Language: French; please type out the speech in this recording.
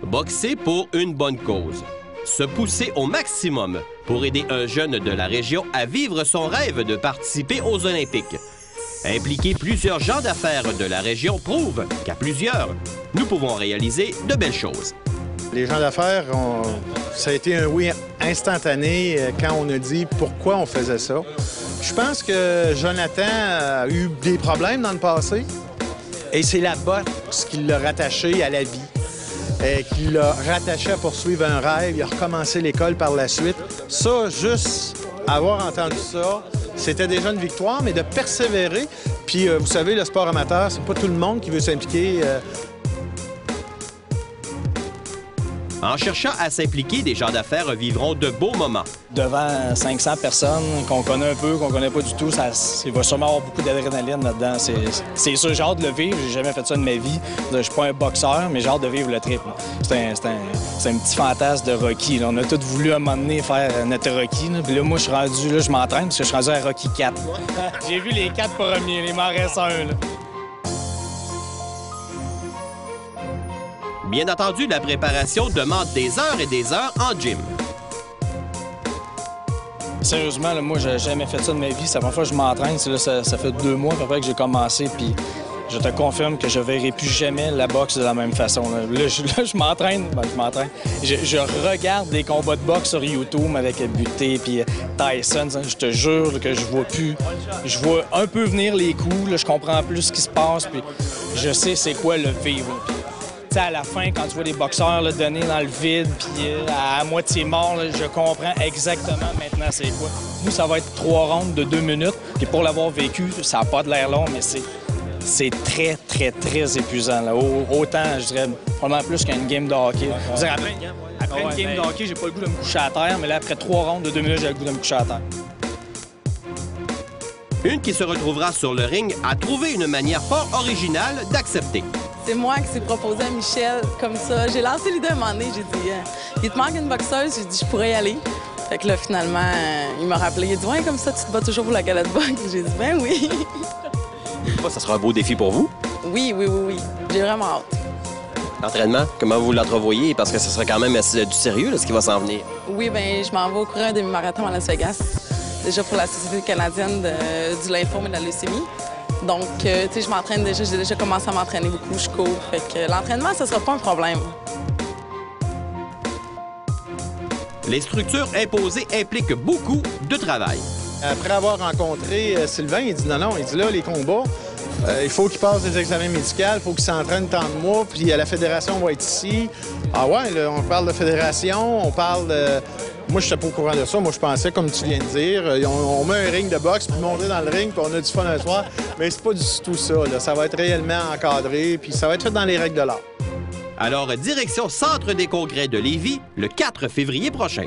Boxer pour une bonne cause. Se pousser au maximum pour aider un jeune de la région à vivre son rêve de participer aux Olympiques. Impliquer plusieurs gens d'affaires de la région prouve qu'à plusieurs, nous pouvons réaliser de belles choses. Les gens d'affaires, ça a été un oui instantané quand on a dit pourquoi on faisait ça. Je pense que Jonathan a eu des problèmes dans le passé et c'est la boxe qui l'a rattaché à la vie. Qui l'a rattaché à poursuivre un rêve. Il a recommencé l'école par la suite. Ça, juste avoir entendu ça, c'était déjà une victoire, mais de persévérer. Puis, vous savez, le sport amateur, c'est pas tout le monde qui veut s'impliquer. En cherchant à s'impliquer, des gens d'affaires vivront de beaux moments. Devant 500 personnes qu'on connaît un peu, qu'on connaît pas du tout, il va sûrement avoir beaucoup d'adrénaline là-dedans. C'est sûr, j'ai hâte de le vivre. J'ai jamais fait ça de ma vie. Je suis pas un boxeur, mais j'ai hâte de vivre le trip. C'est un petit fantasme de Rocky. Là. On a tous voulu à un moment donné faire notre Rocky. Là. Puis là, moi, je suis rendu, là, je m'entraîne parce que je suis rendu à Rocky 4. J'ai vu les 4 premiers, il m'en reste un. Là. Bien entendu, la préparation demande des heures et des heures en gym. Sérieusement, là, moi, j'ai jamais fait ça de ma vie. C'est la première fois que je m'entraîne. Ça fait 2 mois à peu près que j'ai commencé. Puis je te confirme que je ne verrai plus jamais la boxe de la même façon. Là, je m'entraîne. Je m'entraîne. Je regarde des combats de boxe sur YouTube avec Buté puis Tyson. Je te jure que je vois plus. Je vois un peu venir les coups. Là, je comprends plus ce qui se passe. Puis je sais c'est quoi le vivre. T'sais, à la fin, quand tu vois des boxeurs là, donner dans le vide puis à moitié mort, là, je comprends exactement maintenant c'est quoi. Nous, ça va être 3 rondes de 2 minutes. Puis pour l'avoir vécu, ça n'a pas de l'air long, mais c'est très, très, très épuisant. Là. Autant, je dirais, probablement plus qu'une game de hockey. Après une game de hockey, j'ai pas le goût de me coucher à terre, mais là, après 3 rondes de 2 minutes, j'ai le goût de me coucher à terre. Une qui se retrouvera sur le ring a trouvé une manière fort originale d'accepter. C'est moi qui s'est proposé à Michel comme ça. J'ai lancé l'idée à un moment donné. J'ai dit, il te manque une boxeuse. J'ai dit, je pourrais y aller. Fait que là, finalement, il m'a rappelé. Il a dit, ouais, comme ça, tu te bats toujours pour la galette boxe. J'ai dit, ben oui. Ça sera un beau défi pour vous? Oui. J'ai vraiment hâte. L'entraînement, comment vous l'entrevoyez? Parce que ce sera quand même du sérieux, là, ce qui va s'en venir. Oui, bien, je m'en vais au courir un demi-marathon à Las Vegas. Déjà pour la Société canadienne du lymphome et de la leucémie. Donc, tu sais, je m'entraîne déjà. J'ai déjà commencé à m'entraîner beaucoup. Je cours. Fait que l'entraînement, ce sera pas un problème. Les structures imposées impliquent beaucoup de travail. Après avoir rencontré Sylvain, il dit non, il dit là, les combats, il faut qu'il passe des examens médicaux, il faut qu'il s'entraîne tant de mois, puis la fédération va être ici. Ah ouais, là, on parle de fédération, on parle de... Moi, je n'étais pas au courant de ça. Moi, je pensais, comme tu viens de dire, on met un ring de boxe, puis monter dans le ring, puis on a du fun un soir. Mais c'est pas du tout ça. Là. Ça va être réellement encadré, puis ça va être fait dans les règles de l'art. Alors, direction Centre des congrès de Lévis, le 4 février prochain.